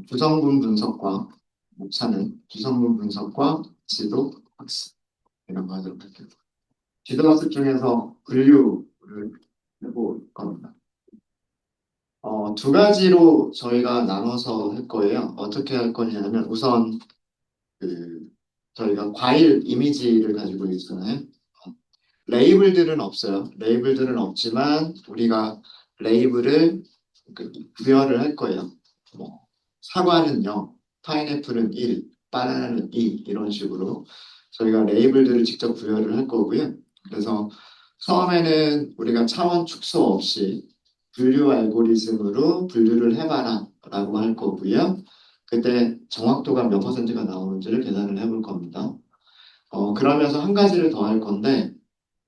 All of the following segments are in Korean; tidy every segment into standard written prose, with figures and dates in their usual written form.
주성분 분석과 목차는 주성분 분석과 지도 학습 이런 거 하도록 할게요. 지도 학습 중에서 분류를 해볼 겁니다. 두 가지로 저희가 나눠서 할 거예요. 어떻게 할 거냐면 우선 그 저희가 과일 이미지를 가지고 있잖아요. 레이블들은 없어요. 레이블들은 없지만 우리가 레이블을 부여를 할 거예요. 뭐 사과는 0, 파인애플은 1, 바나나는 2 이런 식으로 저희가 레이블들을 직접 부여를 할 거고요. 그래서 처음에는 우리가 차원 축소 없이 분류 알고리즘으로 분류를 해봐라 라고 할 거고요. 그때 정확도가 몇 퍼센트가 나오는지를 계산을 해볼 겁니다. 그러면서 한 가지를 더 할 건데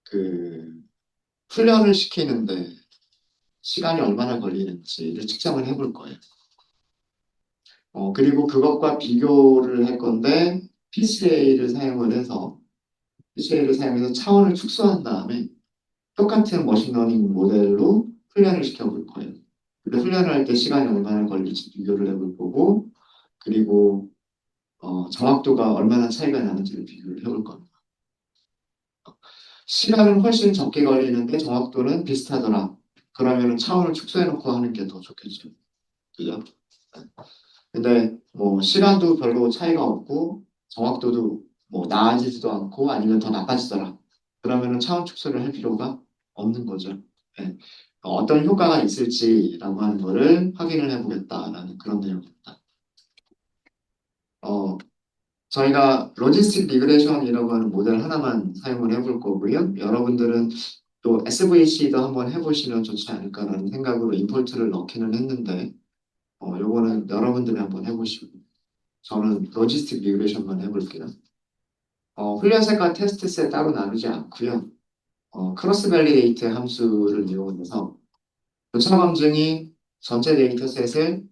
그 훈련을 시키는데 시간이 얼마나 걸리는지를 측정을 해볼 거예요. 그리고 그것과 비교를 할 건데 PCA를 사용해서 차원을 축소한 다음에 똑같은 머신러닝 모델로 훈련을 시켜볼 거예요. 근데 훈련을 할 때 시간이 얼마나 걸릴지 비교를 해볼 거고 그리고 정확도가 얼마나 차이가 나는지를 비교를 해볼 겁니다. 시간은 훨씬 적게 걸리는데 정확도는 비슷하더라. 그러면 차원을 축소해놓고 하는 게 더 좋겠죠. 그죠? 근데 뭐 시간도 별로 차이가 없고 정확도도 뭐 나아지지도 않고 아니면 더 나빠지더라. 그러면은 차원 축소를 할 필요가 없는 거죠. 네. 어떤 효과가 있을지라고 하는 거를 확인을 해보겠다라는 그런 내용입니다. 어, 저희가 로지스틱 리그레션이라고 하는 모델 하나만 사용을 해볼 거고요. 여러분들은 또 SVC도 한번 해보시면 좋지 않을까라는 생각으로 임포트를 넣기는 했는데 요거는 여러분들이 한번 해보시고 저는 로지스틱 리그레션만 해볼게요. 훈련셋과 테스트셋 따로 나누지 않고요. 크로스 밸리데이트 함수를 이용해서 교차 검증이 전체 데이터셋을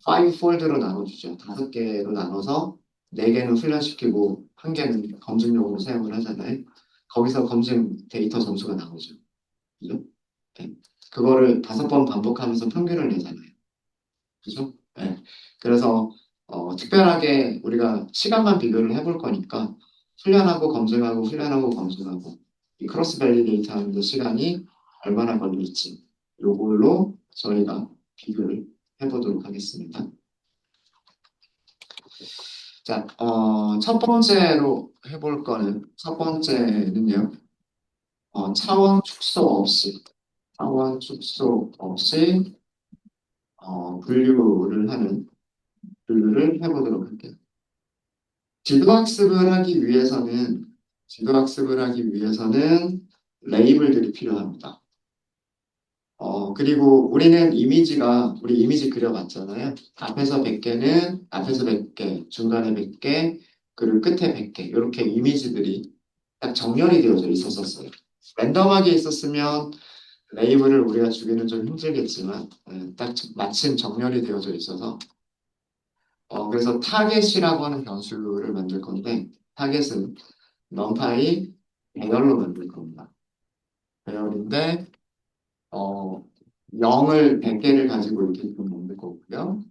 5폴드로 나눠주죠. 5개로 나눠서 4개는 훈련시키고 1개는 검증용으로 사용을 하잖아요. 거기서 검증 데이터 점수가 나오죠. 그죠? 네. 그거를 5번 반복하면서 평균을 내잖아요. 그죠? 네. 그래서 특별하게 우리가 시간만 비교를 해볼 거니까 훈련하고 검증하고 훈련하고 검증하고 이 크로스 밸리데이트 하는데 시간이 얼마나 걸릴지 요걸로 저희가 비교를 해보도록 하겠습니다. 자, 첫 번째로 해볼 거는 첫 번째는요. 차원 축소 없이 분류를 해보도록 할게요. 지도학습을 하기 위해서는 지도학습을 하기 위해서는 레이블들이 필요합니다. 그리고 우리 이미지 그려봤잖아요. 앞에서 100개, 중간에 100개, 그리고 끝에 100개. 이렇게 이미지들이 딱 정렬이 되어져 있었어요. 랜덤하게 있었으면 레이블을 우리가 주기는 좀 힘들겠지만, 딱 마침 정렬이 되어져 있어서, 그래서 타겟이라고 하는 변수를 만들 건데, 타겟은 numPy 배열로 만들 겁니다. 배열인데, 어, 0을 100개를 가지고 있게끔 만들 거고요.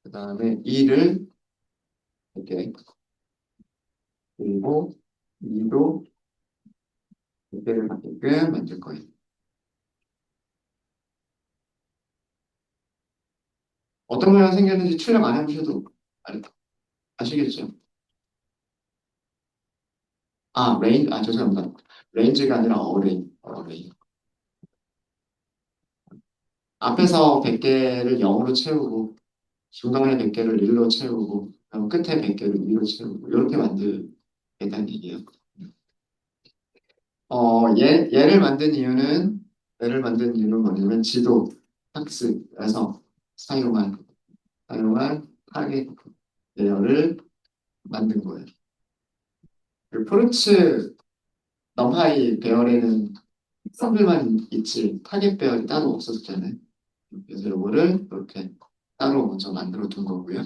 그 다음에 2를 100개, 그리고 2도 100개를 갖게끔 만들 거예요. 어떤 모양 생겼는지 출력 안 해보셔도 알- 아시겠죠? 죄송합니다. 레인지가 아니라 어레이. 앞에서 100개를 0으로 채우고, 중간에 100개를 1로 채우고, 그다음 끝에 100개를 2로 채우고, 이렇게 만들겠다는 얘기예요. 얘를 만든 이유는 뭐냐면 지도, 학습에서 사용한 타겟 레이어를 만든 거예요. 그 포르츠 넘파이 배열에는 특성들만 있지 타겟 배열이 따로 없었잖아요. 그래서 이거를 이렇게 따로 먼저 만들어 둔 거고요.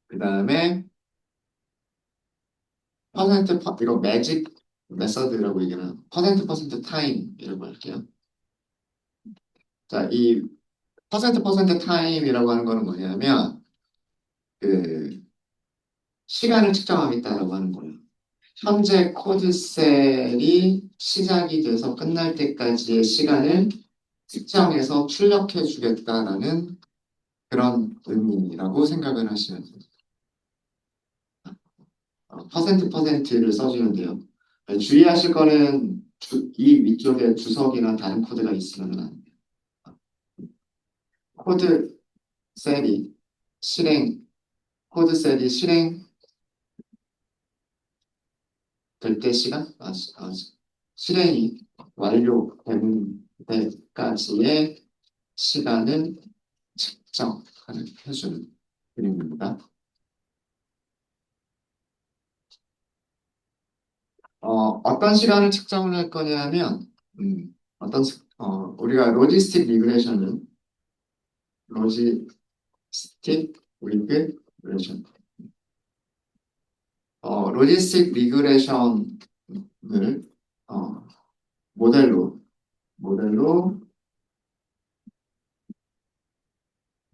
그 다음에 이거 메서드라고 얘기하는 퍼센트 타임이라고 할게요. 자, 이 퍼센트 타임이라고 하는 거는 뭐냐면 그 시간을 측정하겠다라고 하는 거예요. 현재 코드셀이 시작이 돼서 끝날 때까지의 시간을 측정해서 출력해 주겠다라는 그런 의미라고 생각을 하시면 돼요. 퍼센트를 써주면 돼요. 주의하실 거는 이 위쪽에 주석이나 다른 코드가 있으면 안 돼요. 코드 셀이 실행, 코드 셀이 실행될 때 시간, 실행이 완료되는 때까지의 시간을 측정해주는 그림입니다. 어떤 시간을 측정을 할 거냐면, 우리가 로지스틱 리그레션, 로지스틱 리그레션을 어, 모델로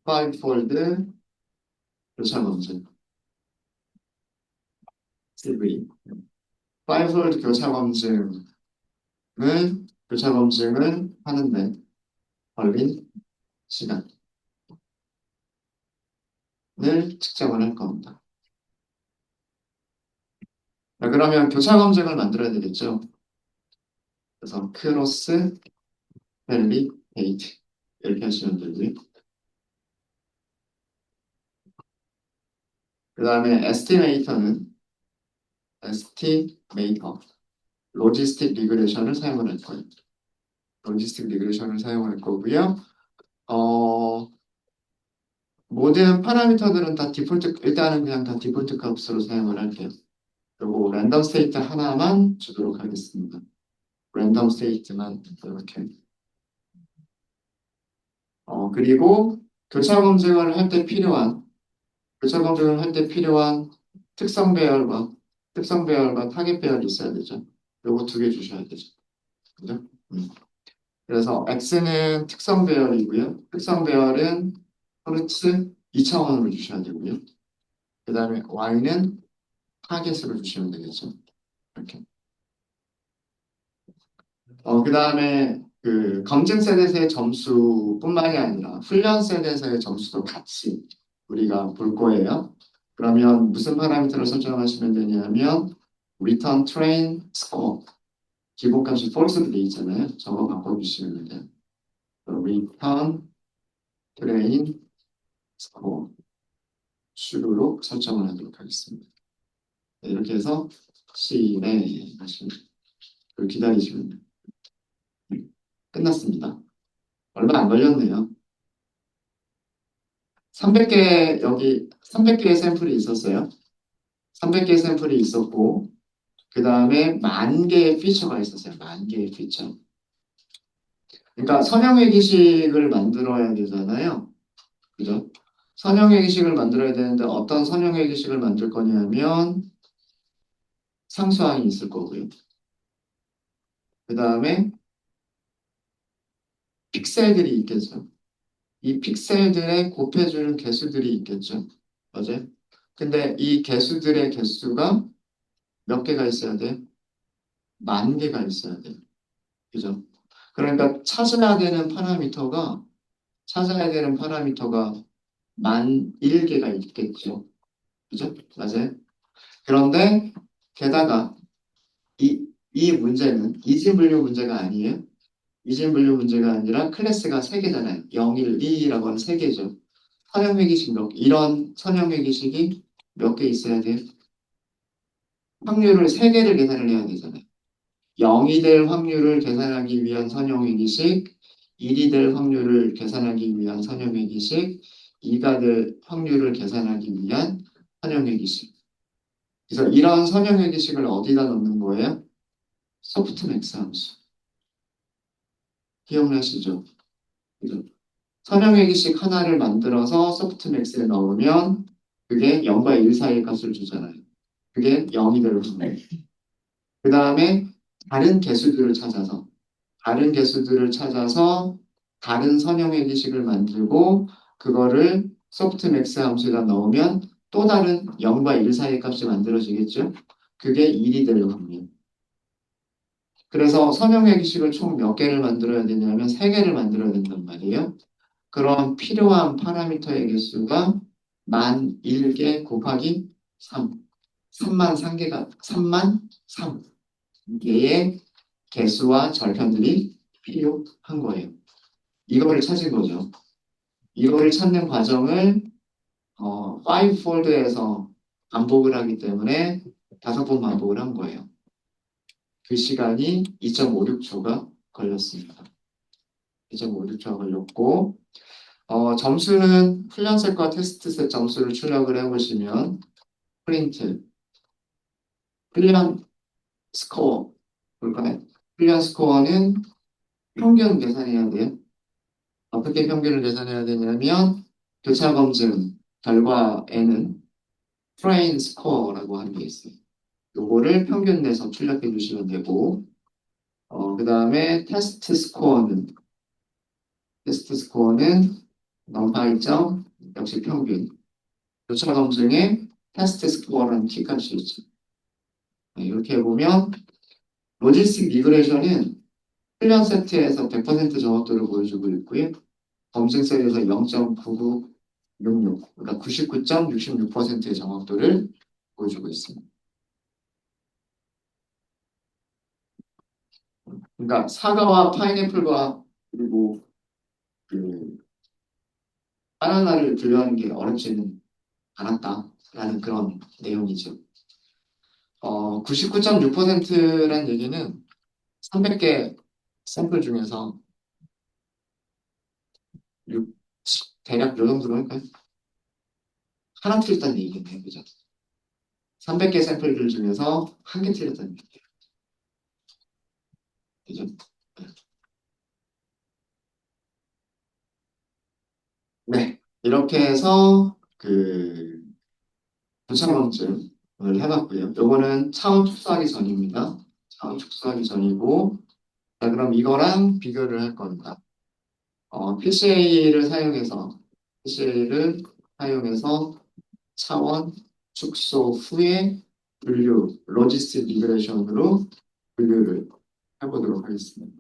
5폴드 교차 검증, CV, 5폴드 교차 검증을 하는데 걸린 시간을 측정을 할 겁니다. 자, 그러면 교차 검증을 만들어야 되겠죠. 그래서 크로스 밸리데이트 이렇게 하시면 되고요. 그 다음에 에스티메이터 로지스틱 리그레션을 사용을 할 거예요. 로지스틱 리그레션을 사용할 거고요. 어, 모든 파라미터들은 다 일단은 그냥 다 디폴트 값으로 사용을 할게요. 그리고 랜덤 스테이트 하나만 주도록 하겠습니다. 랜덤 스테이트만 이렇게. 그리고 교차 검증을 할 때 필요한 특성 배열과 타겟 배열이 있어야 되죠. 요거 두 개 주셔야 되죠. 그죠? 그래서 X는 특성 배열이고요. 특성 배열은 허르츠 2차원으로 주셔야 되고요. 그 다음에 Y는 타겟으로 주시면 되겠죠. 이렇게. 그 다음에 그 검증 셋에서의 점수뿐만이 아니라 훈련 셋에서의 점수도 같이 우리가 볼 거예요. 그러면 무슨 파라미터를 설정하시면 되냐면 return train score 기본값이 false로 되어 있잖아요. 저거 바꿔주시면 돼요. return train score true로 설정을 하도록 하겠습니다. 네, 이렇게 해서 실행하시면 기다리시면 돼요. 끝났습니다. 얼마 안 걸렸네요. 300개, 300개의 샘플이 있었어요. 300개의 샘플이 있었고, 그 다음에 10,000개의 피처가 있었어요. 10,000개의 피처. 그러니까 선형회기식을 만들어야 되잖아요. 그죠? 선형회기식을 만들어야 되는데 어떤 선형회기식을 만들 거냐면 상수항이 있을 거고요. 그 다음에 픽셀들이 있겠죠. 이 픽셀들의 곱해주는 개수들이 있겠죠. 맞아요? 근데 이 개수들의 개수가 몇 개가 있어야 돼요? 10,000개가 있어야 돼요. 그죠? 그러니까 찾아야 되는 파라미터가 1001개가 있겠죠. 그죠? 맞아요? 그런데 게다가 이 문제는 이진분류 문제가 아니에요. 이진분류 문제가 아니라 클래스가 3개잖아요. 0, 1, 2라고 하는 3개죠. 이런 선형회기식이 몇 개 있어야 돼요? 확률을 3개를 계산을 해야 되잖아요. 0이 될 확률을 계산하기 위한 선형회기식, 1이 될 확률을 계산하기 위한 선형회기식, 2가 될 확률을 계산하기 위한 선형회기식. 그래서 이런 선형회기식을 어디다 넣는 거예요? 소프트맥스 함수. 기억나시죠? 그죠? 선형회기식 하나를 만들어서 소프트맥스에 넣으면 그게 0과 1 사이의 값을 주잖아요. 그게 0이 될 확률. 그 다음에 다른 개수들을 찾아서, 다른 개수들을 찾아서 다른 선형의 기식을 만들고 그거를 소프트맥스 함수에다 넣으면 또 다른 0과 1 사이의 값이 만들어지겠죠? 그게 1이 될 확률. 그래서 선형의 기식을 총 몇 개를 만들어야 되냐면 3개를 만들어야 된단 말이에요. 그럼 필요한 파라미터의 개수가 1001개 곱하기 3. 3만 3개가 3만 3개의 개수와 절편들이 필요한 거예요. 이거를 찾은 거죠. 이거를 찾는 과정을 5폴드에서 반복을 하기 때문에 5번 반복을 한 거예요. 그 시간이 2.56초가 걸렸습니다. 2.56초가 걸렸고 점수는 훈련셋과 테스트셋 점수를 출력을 해보시면 프린트, 훈련 스코어 볼까요? 훈련 스코어는 평균 계산해야 돼요. 어떻게 평균을 계산해야 되냐면 교차 검증 결과에는 트레인 스코어라고 하는 게 있어요. 요거를 평균 내서 출력해 주시면 되고 그 다음에 테스트 스코어는 넘파이점 역시 평균 교차 검증의 테스트 스코어라는 키값이 있죠. 네, 이렇게 해보면 로지스틱 리그레션은 훈련 세트에서 100% 정확도를 보여주고 있고요. 검증 셀에서 0.9966, 그러니까 99.66%의 정확도를 보여주고 있습니다. 그러니까 사과와 파인애플과 그리고 그 바나나를 분류하는 게 어렵지는 않았다라는 그런 내용이죠. 99.6%란 얘기는 300개 샘플 중에서 6, 대략 요 정도로 할까요? 하나 틀렸다는 얘기겠네요. 그죠? 300개 샘플들 중에서 한 개 틀렸다는 얘기예요. 그죠? 네. 이렇게 해서 교차검증을 해봤고요. 요거는 차원 축소하기 전입니다. 차원 축소하기 전이고, 자, 그럼 이거랑 비교를 할 겁니다. PCA를 사용해서 차원 축소 후에 로지스틱 리그레션으로 분류를 해보도록 하겠습니다.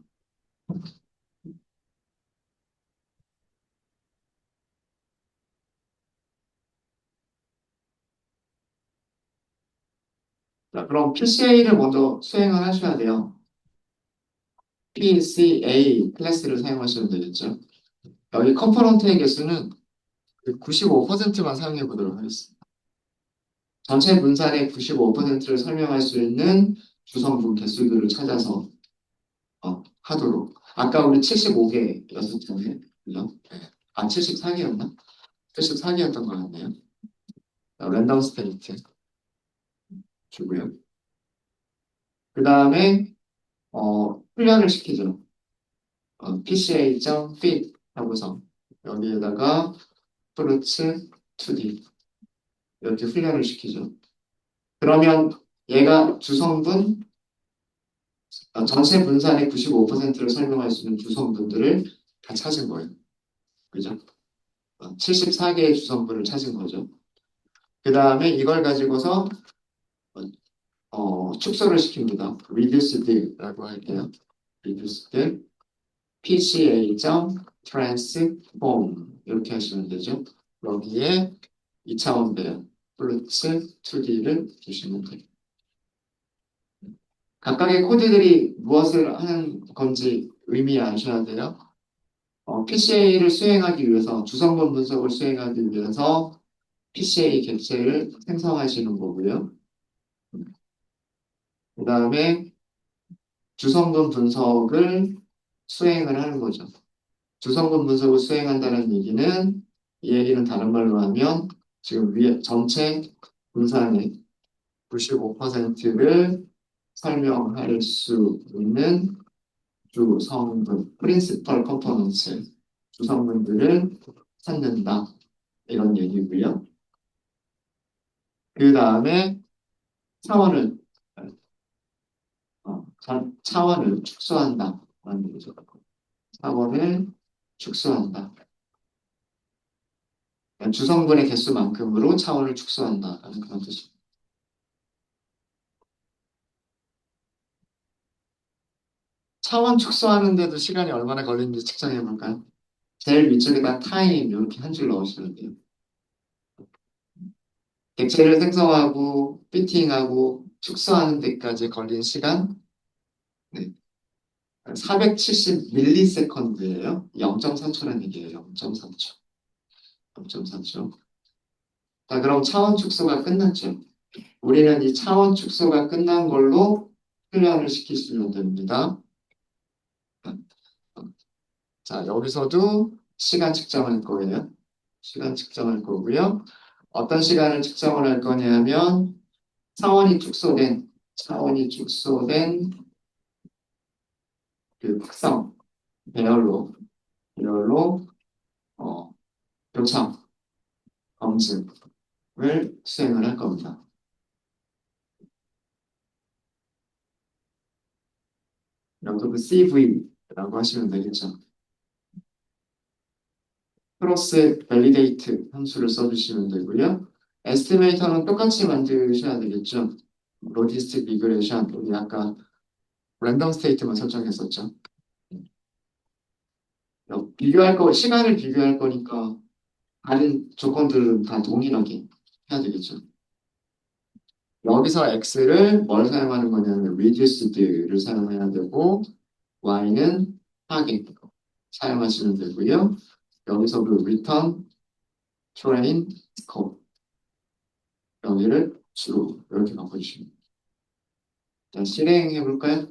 자, 그럼 PCA를 먼저 수행을 하셔야 돼요. PCA 클래스를 사용하시면 되겠죠. 여기 컴포넌트의 개수는 95%만 사용해 보도록 하겠습니다. 전체 분산의 95%를 설명할 수 있는 주성분 개수들을 찾아서 하도록. 아까 우리 75개였었잖아요. 그죠? 아, 74개였나? 74개였던 것 같네요. 랜덤 스테이트 주고요. 그 다음에 훈련을 시키죠. PCA.fit 하고서 여기에다가 프루츠 2D 이렇게 훈련을 시키죠. 그러면 얘가 주성분 전체 분산의 95%를 설명할 수 있는 주성분들을 다 찾은 거예요. 그죠? 74개의 주성분을 찾은 거죠. 그 다음에 이걸 가지고서 축소를 시킵니다. reduced라고 할게요. reduced PCA.transform 이렇게 하시면 되죠. 여기에 2차원 배열 플러스 2D를 주시면 돼요. 각각의 코드들이 무엇을 하는 건지 의미하셔야 돼요. PCA를 수행하기 위해서 주성분 분석을 수행하기 위해서 PCA 객체를 생성하시는 거고요. 그 다음에 주성분 분석을 수행을 하는 거죠. 주성분 분석을 수행한다는 얘기는 이 얘기는 다른 말로 하면 지금 위에 전체 분산의 95%를 설명할 수 있는 주성분, 프린시펄 컴포넌츠, 주성분들을 찾는다. 이런 얘기고요. 그 다음에 차원을 차원을 축소한다. 라는 얘기죠. 차원을 축소한다. 주성분의 개수만큼으로 차원을 축소한다라는 그런 뜻입니다. 차원 축소하는데도 시간이 얼마나 걸리는지 측정해 볼까요? 제일 위쪽에다 타임 이렇게 한 줄 넣으시면 돼요. 객체를 생성하고 피팅하고 축소하는 데까지 걸린 시간 네. 470 밀리세컨드예요. 0.4초라는 얘기예요. 0.4초. 0.4초. 자, 그럼 차원 축소가 끝났죠. 우리는 이 차원 축소가 끝난 걸로 훈련을 시키시면 됩니다. 자, 여기서도 시간 측정할 거예요. 시간 측정할 거고요. 어떤 시간을 측정을 할 거냐면 차원이 축소된 그 특성, 배열로 어, 요청, 검증을 수행을 할 겁니다. 여기서 그 CV라고 하시면 되겠죠. 크로스 밸리데이트 함수를 써주시면 되고요. 에스티메이터는 똑같이 만드셔야 되겠죠. 로지스틱 리그레이션, 우리 아까 랜덤 스테이트만 설정했었죠. 시간을 비교할 거니까 다른 조건들은 다 동일하게 해야 되겠죠. 여기서 x를 뭘 사용하는 거냐면 reduced를 사용해야 되고 y는 하게 사용하시면 되고요. 여기서 그 return, train, scope 여기를 주로 이렇게 바꿔주시면 돼요. 자, 실행해 볼까요?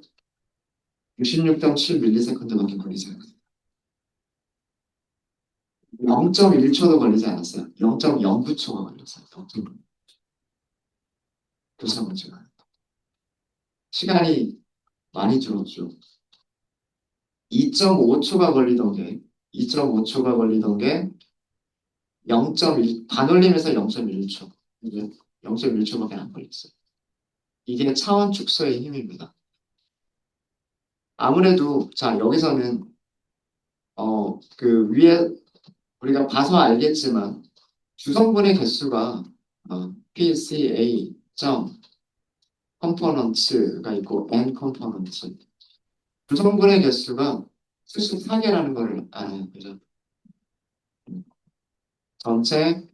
66.7ms밖에 걸리지 않아요. 0.1초도 걸리지 않았어요. 0.09초가 걸렸어요. 교사문 제가 시간이 많이 줄었죠. 2.5초가 걸리던 게 2.5초가 걸리던 게 0.1 반올림에서 0.1초 이게 0.1초밖에 안 걸렸어요. 이게 차원 축소의 힘입니다. 아무래도 자 여기서는 그 위에 우리가 봐서 알겠지만 주성분의 개수가 PCA 점 컴포넌츠가 있고 N 컴포넌츠 주성분의 개수가 74개라는 걸 알아요. 그죠? 전체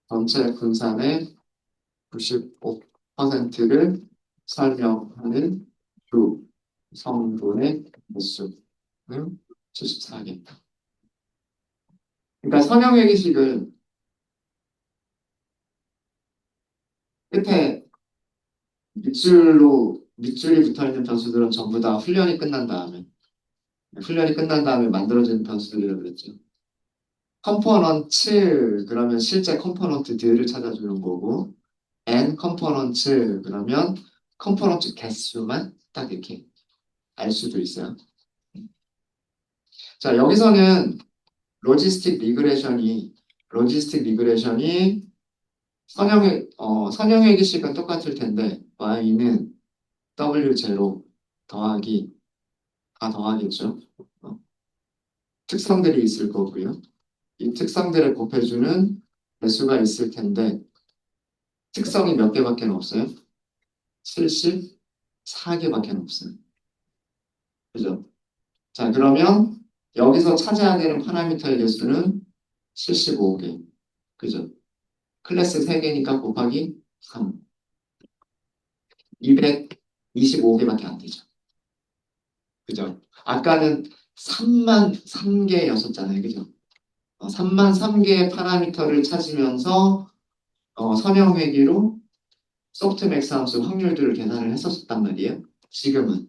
전체 분산의 95%를 설명하는 주 성분의 개수는 74개. 그러니까 선형회계식은 끝에 밑줄이 붙어 있는 변수들은 전부 다 훈련이 끝난 다음에 만들어지는 변수들이라고 그랬죠. 컴포넌츠 그러면 실제 컴포넌트들을 찾아주는 거고 n 컴포넌츠 그러면 컴포넌트 개수만 딱 이렇게 알 수도 있어요. 자, 여기서는 로지스틱 리그레이션이 선형회계식은 똑같을 텐데 y는 w0 더하기 다 더하겠죠. 어, 특성들이 있을 거고요. 이 특성들을 곱해주는 배수가 있을 텐데 특성이 몇 개밖에 없어요? 74개밖에 없어요. 그죠? 자, 그러면 여기서 찾아야 되는 파라미터의 개수는 75개. 그죠? 클래스 3개니까 곱하기 3. 225개밖에 안 되죠. 그죠? 아까는 3만 3개였었잖아요. 그죠? 3만 3개의 파라미터를 찾으면서 선형회귀로 소프트맥스 함수 확률들을 계산을 했었단 말이에요. 지금은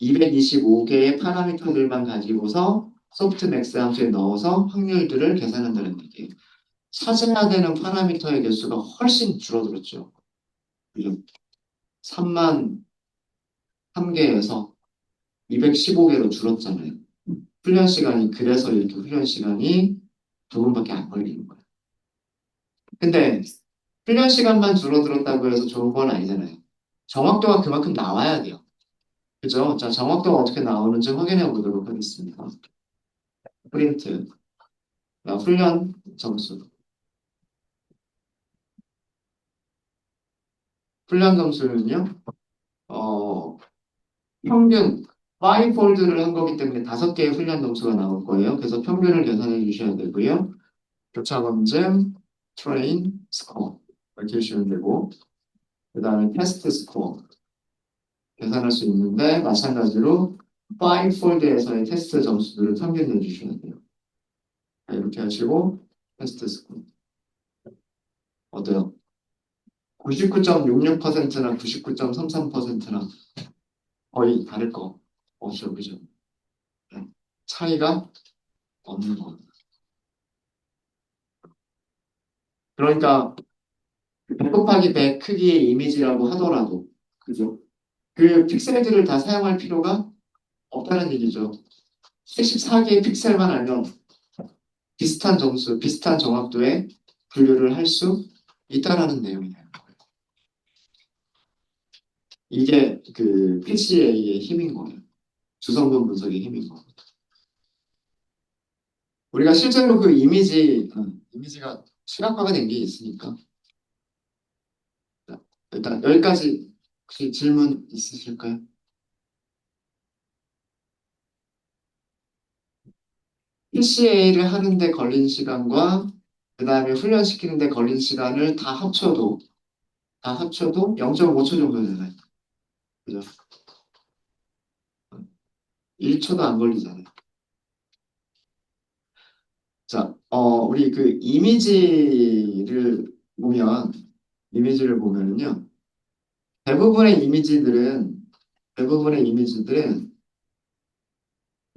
225개의 파라미터들만 가지고서 소프트맥스 함수에 넣어서 확률들을 계산한다는 얘기예요. 찾아야 되는 파라미터의 개수가 훨씬 줄어들었죠. 그죠? 3만 3개에서 215개로 줄었잖아요. 훈련 시간이 그래서 이렇게 훈련 시간이 조금밖에 안 걸리는 거예요. 근데 훈련 시간만 줄어들었다고 해서 좋은 건 아니잖아요. 정확도가 그만큼 나와야 돼요. 그죠? 자, 정확도가 어떻게 나오는지 확인해 보도록 하겠습니다. 프린트, 자, 훈련 점수. 훈련 점수는요, 어, 평균 5폴드를 한 거기 때문에 5개의 훈련 점수가 나올 거예요. 그래서 평균을 계산해 주셔야 되고요. 교차 검증, 트레인, 스코어 이렇게 주시면 되고, 그 다음에 테스트 스코어 계산할 수 있는데 마찬가지로 5폴드에서의 테스트 점수들을 평균 내주셔야 돼요. 자, 이렇게 하시고 테스트 스코어 어때요? 99.66%나 99.33%나 거의 다를 거 없죠, 그죠? 네. 차이가 없는 거. 그러니까 100 곱하기 100 크기의 이미지라고 하더라도, 그죠? 그 픽셀들을 다 사용할 필요가 없다는 얘기죠. 74개의 픽셀만 알면 비슷한 점수, 비슷한 정확도의 분류를 할 수 있다라는 내용이에요. 이게 그 PCA의 힘인 거예요. 주성분 분석의 힘인 거예요. 우리가 실제로 그 이미지가 시각화가 된 게 있으니까. 자, 일단 여기까지 혹시 질문 있으실까요? PCA를 하는데 걸린 시간과 그 다음에 훈련시키는데 걸린 시간을 다 합쳐도 0.5초 정도 되나요? 그죠? 1초도 안 걸리잖아요. 자, 우리 그 이미지를 보면은요, 대부분의 이미지들은, 대부분의 이미지들은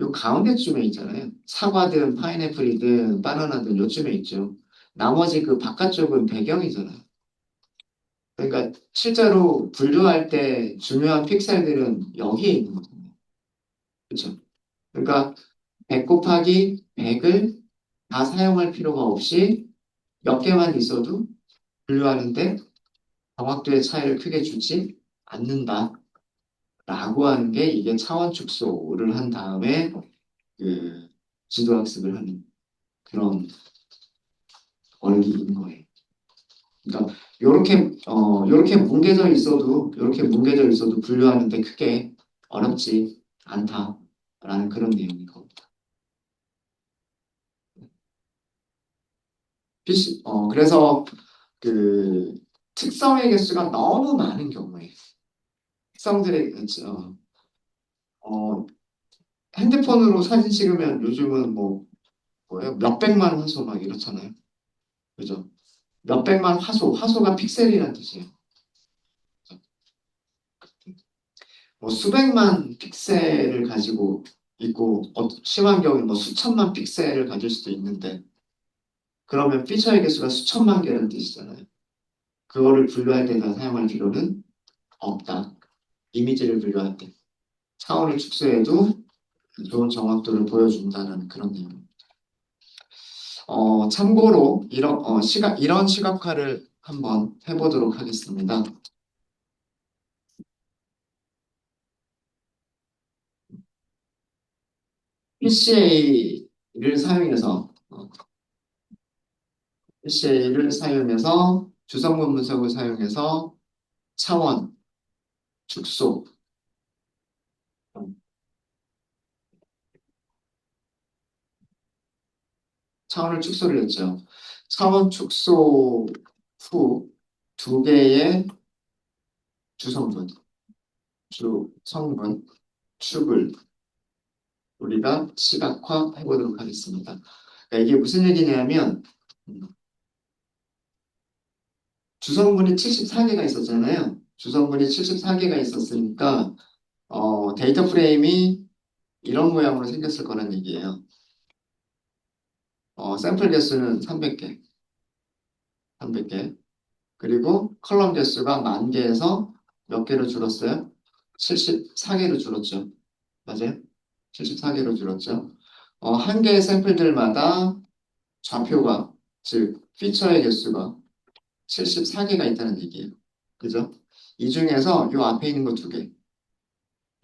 요 가운데쯤에 있잖아요. 사과든 파인애플이든 바나나든 요쯤에 있죠. 나머지 그 바깥쪽은 배경이잖아요. 그러니까 실제로 분류할 때 중요한 픽셀들은 여기에 있는 거거든요. 그렇죠? 그러니까 100 곱하기 100을 다 사용할 필요가 없이 몇 개만 있어도 분류하는데 정확도의 차이를 크게 주지 않는다라고 하는 게 이게 차원 축소를 한 다음에 그 지도학습을 하는 그런 원리인 거예요. 그러니까 요렇게 뭉개져 있어도 분류하는데 크게 어렵지 않다라는 그런 내용인 겁니다. 그래서 그 특성의 개수가 너무 많은 경우에 특성들의 어, 핸드폰으로 사진 찍으면 요즘은 뭐예요? 몇백만 화소 막 이렇잖아요. 그죠? 몇백만 화소가 픽셀이라는 뜻이에요. 뭐 수백만 픽셀을 가지고 있고 심한 경우에 뭐 수천만 픽셀을 가질 수도 있는데 그러면 피처의 개수가 수천만 개라는 뜻이잖아요. 그거를 분류할 때 다 사용할 필요는 없다. 이미지를 분류할 때 차원을 축소해도 좋은 정확도를 보여준다는 그런 내용. 참고로 이런 시각화를 한번 해보도록 하겠습니다. PCA를 사용해서 PCA를 사용해서 주성분 분석을 사용해서 차원 축소 차원을 축소를 했죠. 차원 축소 후 두 개의 주성분, 주성분 축을 우리가 시각화 해보도록 하겠습니다. 그러니까 이게 무슨 얘기냐면 주성분이 74개가 있었잖아요. 주성분이 74개가 있었으니까 데이터 프레임이 이런 모양으로 생겼을 거란 얘기예요. 샘플 개수는 300개, 300개. 그리고 컬럼 개수가 10,000개에서 몇 개로 줄었어요? 74개로 줄었죠. 맞아요? 74개로 줄었죠. 한 개의 샘플들마다 좌표가, 즉, 피처의 개수가 74개가 있다는 얘기예요. 그죠? 이 중에서 요 앞에 있는 거 두 개,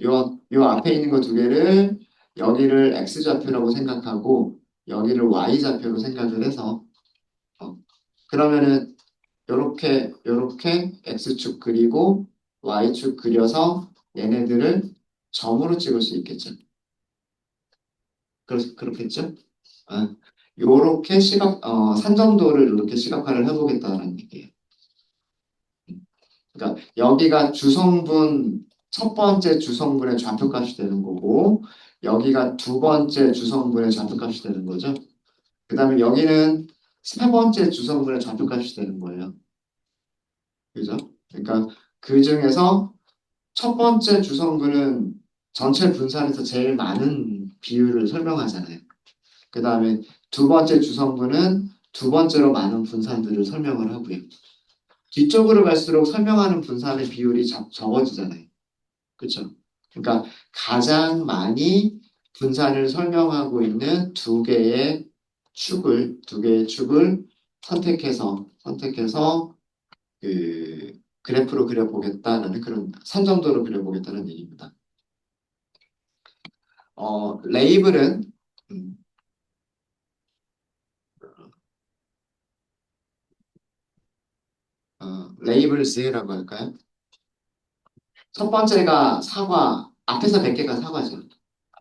요 앞에 있는 거 두 개를 여기를 x좌표라고 생각하고 여기를 y좌표로 생각을 해서 어, 그러면은 요렇게 x축 그리고 y축 그려서 얘네들을 점으로 찍을 수 있겠죠. 그렇겠죠? 아, 요렇게 산정도를 이렇게 시각화를 해보겠다는 얘기예요. 그러니까 여기가 주성분, 첫 번째 주성분의 좌표값이 되는 거고, 여기가 두 번째 주성분의 좌표값이 되는 거죠. 그 다음에 여기는 세 번째 주성분의 좌표값이 되는 거예요. 그죠? 그러니까 그 중에서 첫 번째 주성분은 전체 분산에서 제일 많은 비율을 설명하잖아요. 그 다음에 두 번째 주성분은 두 번째로 많은 분산들을 설명을 하고요. 뒤쪽으로 갈수록 설명하는 분산의 비율이 적어지잖아요. 그렇죠? 그러니까 가장 많이 분산을 설명하고 있는 두 개의 축을 선택해서 그 그래프로 그려보겠다는 그런 산정도로 그려보겠다는 얘기입니다. 레이블은 음, 레이블스라고 할까요? 첫 번째가 사과, 앞에서 100개가 사과죠.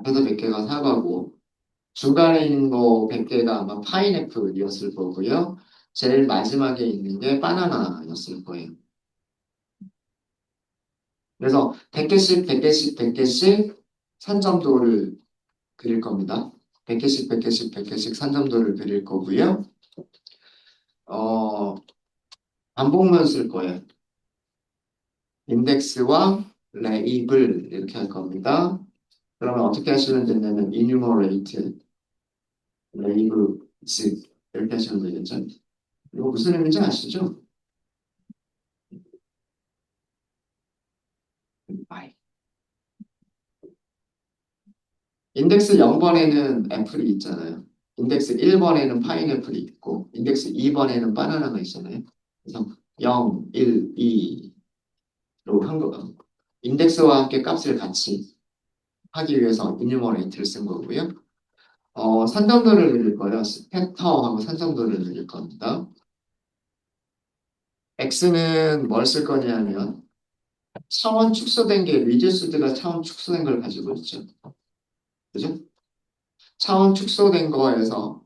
앞에서 100개가 사과고, 중간에 있는 거 100개가 아마 파인애플이었을 거고요. 제일 마지막에 있는 게 바나나였을 거예요. 그래서 100개씩, 100개씩, 100개씩 산점도를 그릴 겁니다. 100개씩, 100개씩, 100개씩 산점도를 그릴 거고요. 어, 반복문 쓸 거예요. 인덱스와 레이블 이렇게 할 겁니다. 그러면 어떻게 하시면 되냐면 enumerate, labels 이렇게 하시면 되겠죠. 이거 무슨 의미인지 아시죠? 아이. 인덱스 0번에는 애플이 있잖아요. 인덱스 1번에는 파인애플이 있고 인덱스 2번에는 바나나가 있잖아요. 그래서 0, 1, 2로 한 거, 인덱스와 함께 값을 같이 하기 위해서 enumerato를 쓴 거고요. 산정도를 늘릴 거예요. 팩터하고 산정도를 늘릴 겁니다. x는 뭘 쓸 거냐면 차원 축소된 게 reduced가 차원 축소된 걸 가지고 있죠. 그죠? 차원 축소된 거에서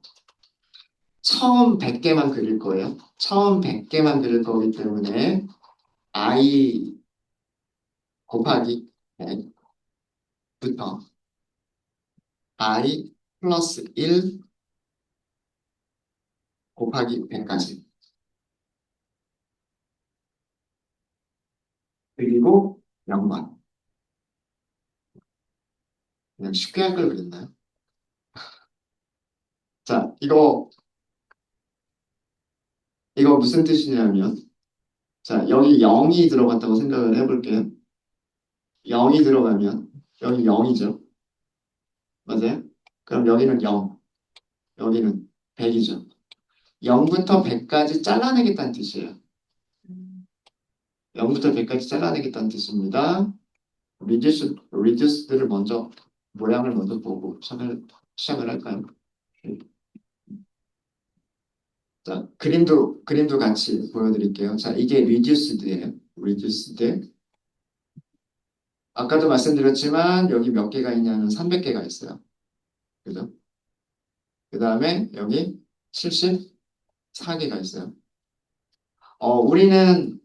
처음 100개만 그릴 거예요. 처음 100개만 그릴 거기 때문에 i 곱하기 100부터 i 플러스 1 곱하기 100까지. 그리고 0번. 그냥 쉽게 할 걸 그랬나요? 자, 이거 무슨 뜻이냐면, 자, 여기 0이 들어갔다고 생각을 해볼게요. 0이 들어가면, 여기 0이죠. 맞아요? 그럼 여기는 0, 여기는 100이죠. 0부터 100까지 잘라내겠다는 뜻이에요. 0부터 100까지 잘라내겠다는 뜻입니다. 리듀스들을 먼저, 모양을 먼저 보고 시작을 할까요? 자, 그림도 같이 보여드릴게요. 자, 이게 리듀스드예요. 리듀스드. 아까도 말씀드렸지만, 여기 몇 개가 있냐면 300개가 있어요. 그죠? 그 다음에 여기 74개가 있어요. 우리는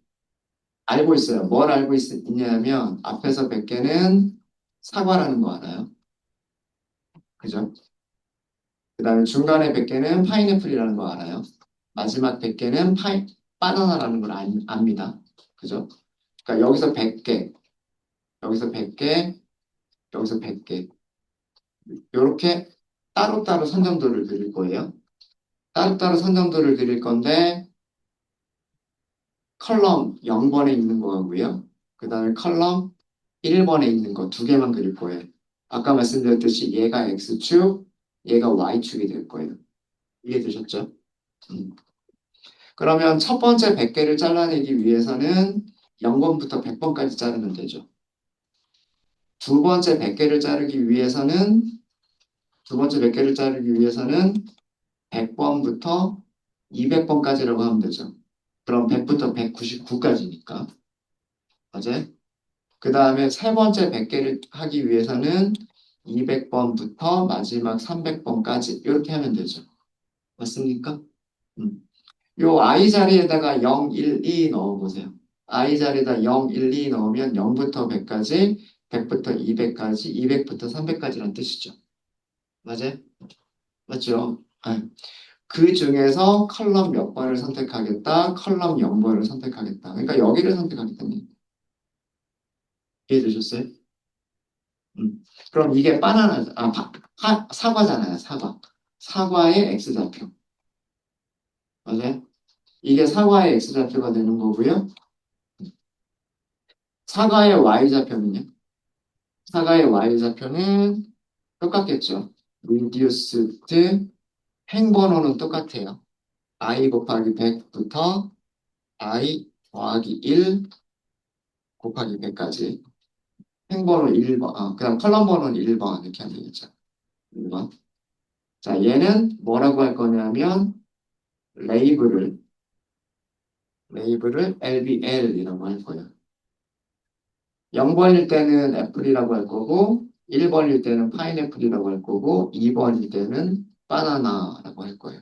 알고 있어요. 뭘 알고 있냐면, 앞에서 100개는 사과라는 거 알아요. 그죠? 그 다음에 중간에 100개는 파인애플이라는 거 알아요. 마지막 100개는 바나나라는 걸 압니다. 그죠? 그러니까 여기서 100개, 여기서 100개, 여기서 100개. 이렇게 따로따로 선정도를 드릴 거예요. 따로따로 선정도를 드릴 건데 컬럼 0번에 있는 거고요. 그 다음에 컬럼 1번에 있는 거 두 개만 그릴 거예요. 아까 말씀드렸듯이 얘가 X축, 얘가 Y축이 될 거예요. 이해되셨죠? 음. 그러면 첫 번째 100개를 잘라내기 위해서는 0번부터 100번까지 자르면 되죠. 두 번째 100개를 자르기 위해서는 두 번째 100개를 자르기 위해서는 100번부터 200번까지라고 하면 되죠. 그럼 100부터 199까지니까. 맞아요? 그 다음에 세 번째 100개를 하기 위해서는 200번부터 마지막 300번까지 이렇게 하면 되죠. 맞습니까? 음. 요 i 자리에다가 0, 1, 2 넣어보세요. i 자리에다 0, 1, 2 넣으면 0부터 100까지, 100부터 200까지, 200부터 300까지란 뜻이죠. 맞아요? 맞죠? 네. 그 중에서 컬럼 몇 번을 선택하겠다, 컬럼 0번을 선택하겠다. 그러니까 여기를 선택하겠다니. 이해되셨어요? 그럼 이게 바나나, 사과잖아요, 사과. 사과의 X좌표. 맞아요? 이게 사과의 X좌표가 되는 거고요. 사과의 Y좌표는요? 사과의 Y좌표는 똑같겠죠. reduced 행번호는 똑같아요. i 곱하기 100부터 i 더하기 1 곱하기 100까지. 행번호 1번, 그다음 컬럼 번호는 1번 이렇게 하면 되겠죠. 1번. 자, 얘는 뭐라고 할 거냐면 레이블을 LBL이라고 할 거예요. 0번일 때는 애플이라고 할 거고 1번일 때는 파인애플이라고 할 거고 2번일 때는 바나나라고 할 거예요.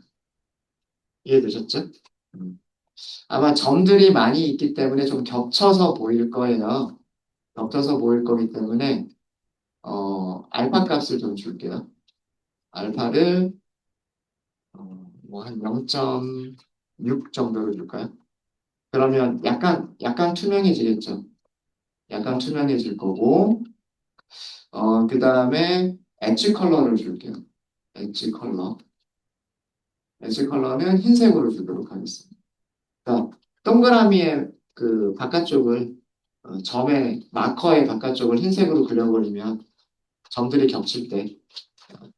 이해되셨죠? 음. 아마 점들이 많이 있기 때문에 좀 겹쳐서 보일 거예요. 겹쳐서 보일 거기 때문에 알파 값을 좀 줄게요. 알파를 뭐 한 0.6 정도로 줄까요? 그러면 약간 투명해지겠죠. 약간 투명해질 거고, 그 다음에 엣지 컬러를 줄게요. 엣지 컬러. 엣지 컬러는 흰색으로 주도록 하겠습니다. 자, 동그라미의 그 바깥쪽을, 점의 마커의 바깥쪽을 흰색으로 그려버리면 점들이 겹칠 때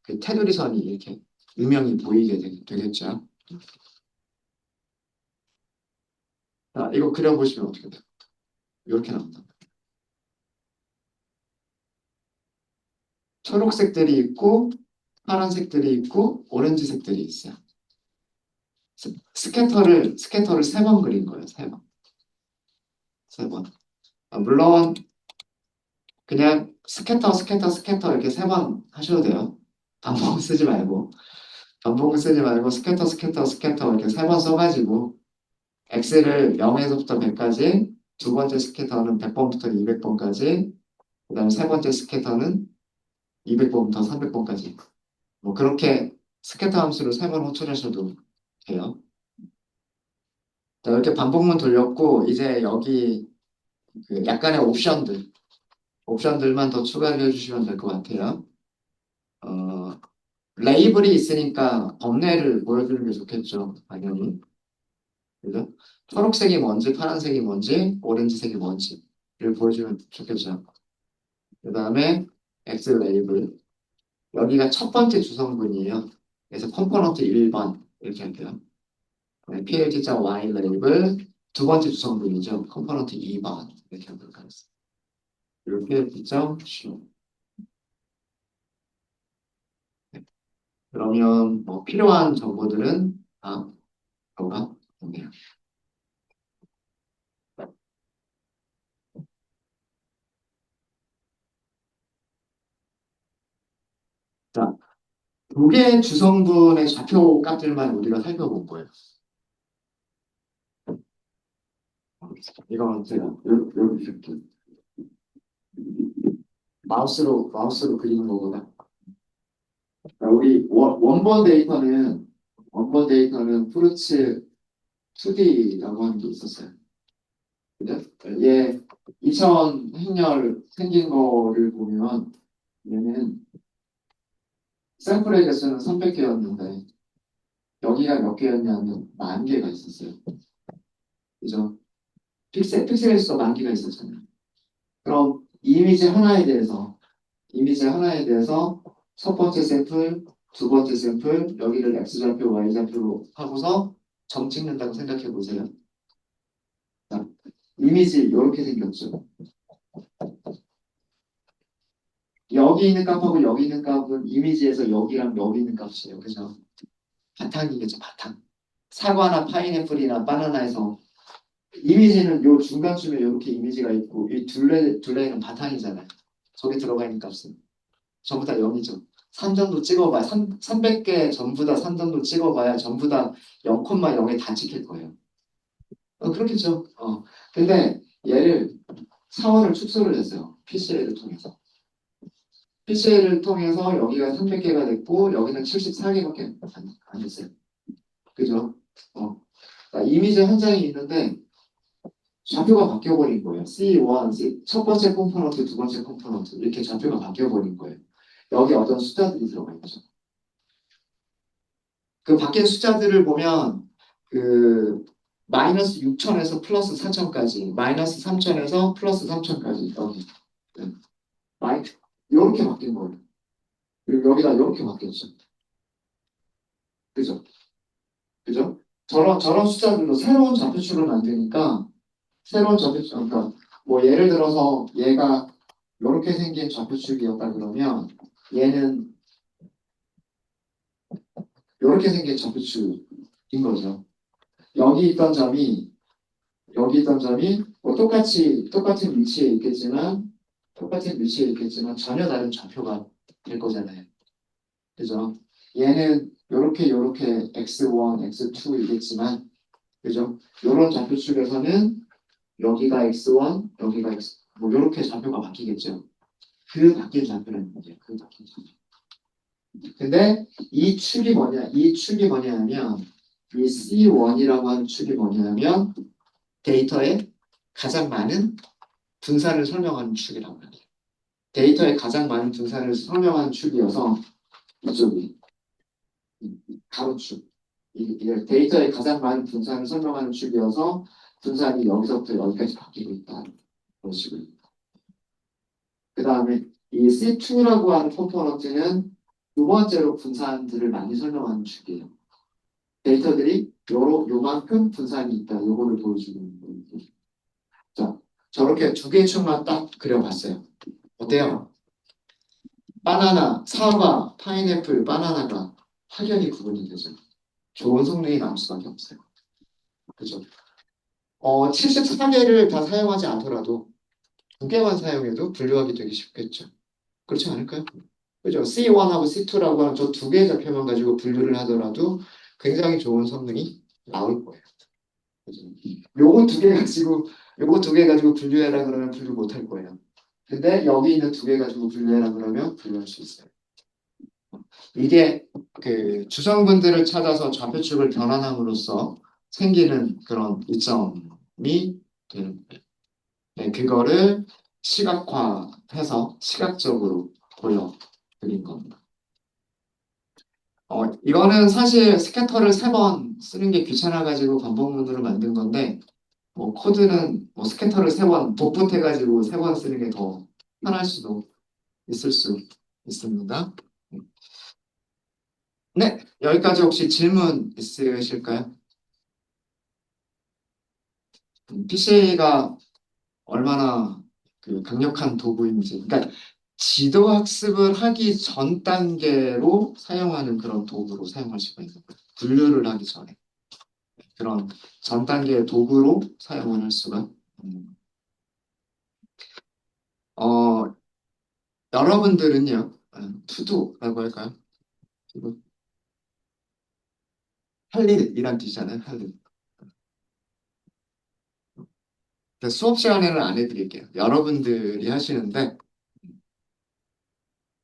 그 테두리 선이 이렇게 음영이 보이게 되겠죠. 자, 이거 그려보시면 어떻게 돼요? 이렇게 나온다. 초록색들이 있고, 파란색들이 있고, 오렌지색들이 있어요. 스캐터를 세 번 그린 거예요. 세 번. 세 번. 물론 그냥 스캐터 이렇게 세 번 하셔도 돼요. 반복 쓰지 말고. 반복 쓰지 말고 스캐터 이렇게 세 번 써가지고 X를 0에서부터 100까지 두 번째 스캐터는 100번부터 200번까지 그 다음에 세 번째 스캐터는 200번부터 300번까지 뭐 그렇게 스캐터 함수를 세 번 호출하셔도 돼요. 자, 이렇게 반복문 돌렸고 이제 여기 그 약간의 옵션들만 더 추가를 해주시면 될 것 같아요. 어, 레이블이 있으니까 범례를 보여주는 게 좋겠죠, 당연히. 그죠? 초록색이 뭔지, 파란색이 뭔지, 오렌지색이 뭔지를 보여주면 좋겠죠. 그 다음에 X 레이블. 여기가 첫 번째 주성분이에요. 그래서 컴포넌트 1번 이렇게 할게요. PLT.Y 레이블 두 번째 주성분이죠. 컴포넌트 2번 이렇게 하도록 하겠습니다. 그리고 PLT.Show. 그러면 뭐 필요한 정보들은 다 들어가 있네요. 자, 두 개의 주성분의 좌표 값들만 우리가 살펴본 거예요. 이건 제가 여기 이렇게 마우스로 그리는 거보다 우리 원본 데이터는 프루츠 2D라고 하는 게 있었어요. 그죠? 얘 2000 행렬 생긴 거를 보면 얘는 샘플의 개수는 300개였는데 여기가 몇 개였냐면 10,000개가 있었어요. 그죠? 픽셀 수가 10,000개가 있었잖아요. 그럼 이미지 하나에 대해서 첫 번째 샘플, 두 번째 샘플, 여기를 X좌표, Y좌표로 하고서 점 찍는다고 생각해 보세요. 자, 이 이미지 이렇게 생겼죠. 여기 있는 값하고 여기 있는 값은 이미지에서 여기랑 여기 있는 값이에요. 그죠? 바탕이겠죠, 바탕. 사과나 파인애플이나 바나나에서 이미지는 요 중간쯤에 이렇게 이미지가 있고 이 둘레는 바탕이잖아요. 저기 들어가 있는 값은 전부 다 0이죠. 산전도 찍어봐야 300개 전부 다 산전도 찍어봐야 전부 다 0,0에 다 찍힐 거예요. 그렇겠죠. 근데 얘를 사원을 축소를 했어요. PCA를 통해서. PCA를 통해서 여기가 300개가 됐고 여기는 74개밖에 안 됐어요. 그죠? 그러니까 이미지 한 장이 있는데 좌표가 바뀌어버린 거예요. C1, 첫 번째 컴포넌트, 두 번째 컴포넌트 이렇게 좌표가 바뀌어버린 거예요. 여기 어떤 숫자들이 들어가 있죠. 그 바뀐 숫자들을 보면 그 마이너스 6천에서 플러스 4천까지, 마이너스 3천에서 플러스 3천까지 여기 네. 이렇게 바뀐 거예요. 그리고 여기다 이렇게 바뀌었죠. 그죠? 그죠? 저런 숫자들도 새로운 좌표축을 만드니까 새로운 좌표축, 그러니까 뭐 예를 들어서 얘가 이렇게 생긴 좌표축이었다 그러면 얘는 이렇게 생긴 좌표축인 거죠. 여기 있던 점이 뭐 똑같은 위치에 있겠지만 전혀 다른 좌표가 될 거잖아요. 그죠? 얘는 요렇게 x1, x2이겠지만 그죠? 요런 좌표축에서는 여기가 x1, 여기가 x 뭐 요렇게 좌표가 바뀌겠죠. 그 바뀐 좌표라는 거죠. 그 바뀐 좌표. 근데 이 축이 뭐냐면 이 C1이라고 하는 축이 뭐냐면 데이터에 가장 많은 분산을 설명하는 축이라고 해요. 데이터에 가장 많은 분산을 설명하는 축이어서 이쪽이 가로축. 이게 데이터에 가장 많은 분산을 설명하는 축이어서 분산이 여기서부터 여기까지 바뀌고 있다. 그런 식으로. 그 다음에 이 C2라고 하는 컴포넌트는 두 번째로 분산들을 많이 설명하는 축이에요. 데이터들이 요만큼 분산이 있다. 요거를 보여주고 있는 거예요. 자, 저렇게 두 개의 축만 딱 그려봤어요. 어때요? 바나나, 사과, 파인애플, 바나나가 확연히 구분이 되죠. 좋은 성능이 나올 수밖에 없어요. 그죠? 74개를 다 사용하지 않더라도 두 개만 사용해도 분류하기 되게 쉽겠죠. 그렇지 않을까요? 그죠? C1하고 C2라고 하는 저 두 개의 좌표만 가지고 분류를 하더라도 굉장히 좋은 성능이 나올 거예요. 그죠? 요거 두 개 가지고 분류해라 그러면 분류 못 할 거예요. 근데 여기 있는 두 개 가지고 분류해라 그러면 분류할 수 있어요. 이게 그 주성분들을 찾아서 좌표축을 변환함으로써 생기는 그런 이점이 되는 거예요. 네, 그거를 시각화해서 시각적으로 보여드린 겁니다. 이거는 사실 스캐터를 세 번 쓰는 게 귀찮아가지고 반복문으로 만든 건데, 뭐 코드는 뭐 스캐터를 세 번 복붙해가지고 세 번 쓰는 게 더 편할 수도 있을 수 있습니다. 네, 여기까지 혹시 질문 있으실까요? PC가 얼마나 그 강력한 도구인지, 그러니까 지도 학습을 하기 전 단계로 사용하는 그런 도구로 사용할 수가 있는 거예요. 분류를 하기 전에 그런 전 단계의 도구로 사용을 할 수가 있는 거예요. 여러분들은요, 투두라고 할까요? 투두. 할 일이란 뜻이잖아요, 할 일. 그래서 수업 시간에는 안 해드릴게요. 여러분들이 하시는데,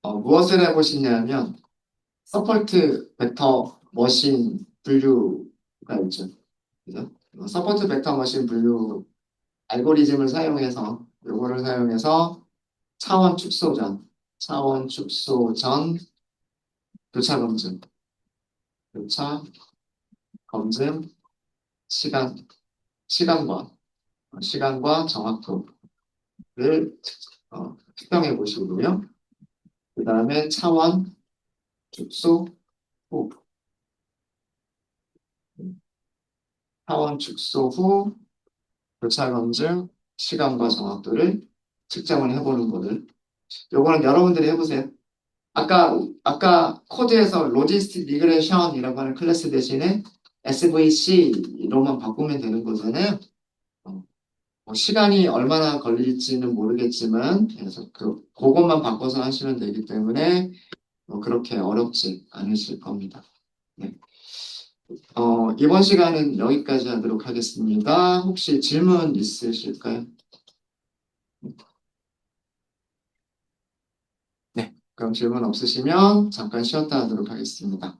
무엇을 해보시냐면, 서포트 벡터 머신 분류가 있죠. 그죠? 서포트 벡터 머신 분류 알고리즘을 사용해서 요거를 사용해서 차원 축소 전 교차 검증, 교차 검증 시간 시간과 정확도를 측정해 보시고요. 그 다음에 차원 축소 후 차원 축소 후 교차 검증 시간과 정확도를 측정을 해보는 거를. 요거는 여러분들이 해보세요. 아까 코드에서 로지스틱 리그레션이라고 하는 클래스 대신에 SVC로만 바꾸면 되는 거잖아요. 어, 뭐 시간이 얼마나 걸릴지는 모르겠지만, 그래서 그것만 바꿔서 하시면 되기 때문에 그렇게 어렵지 않으실 겁니다. 네. 이번 시간은 여기까지 하도록 하겠습니다. 혹시 질문 있으실까요? 네. 그럼 질문 없으시면 잠깐 쉬었다 하도록 하겠습니다.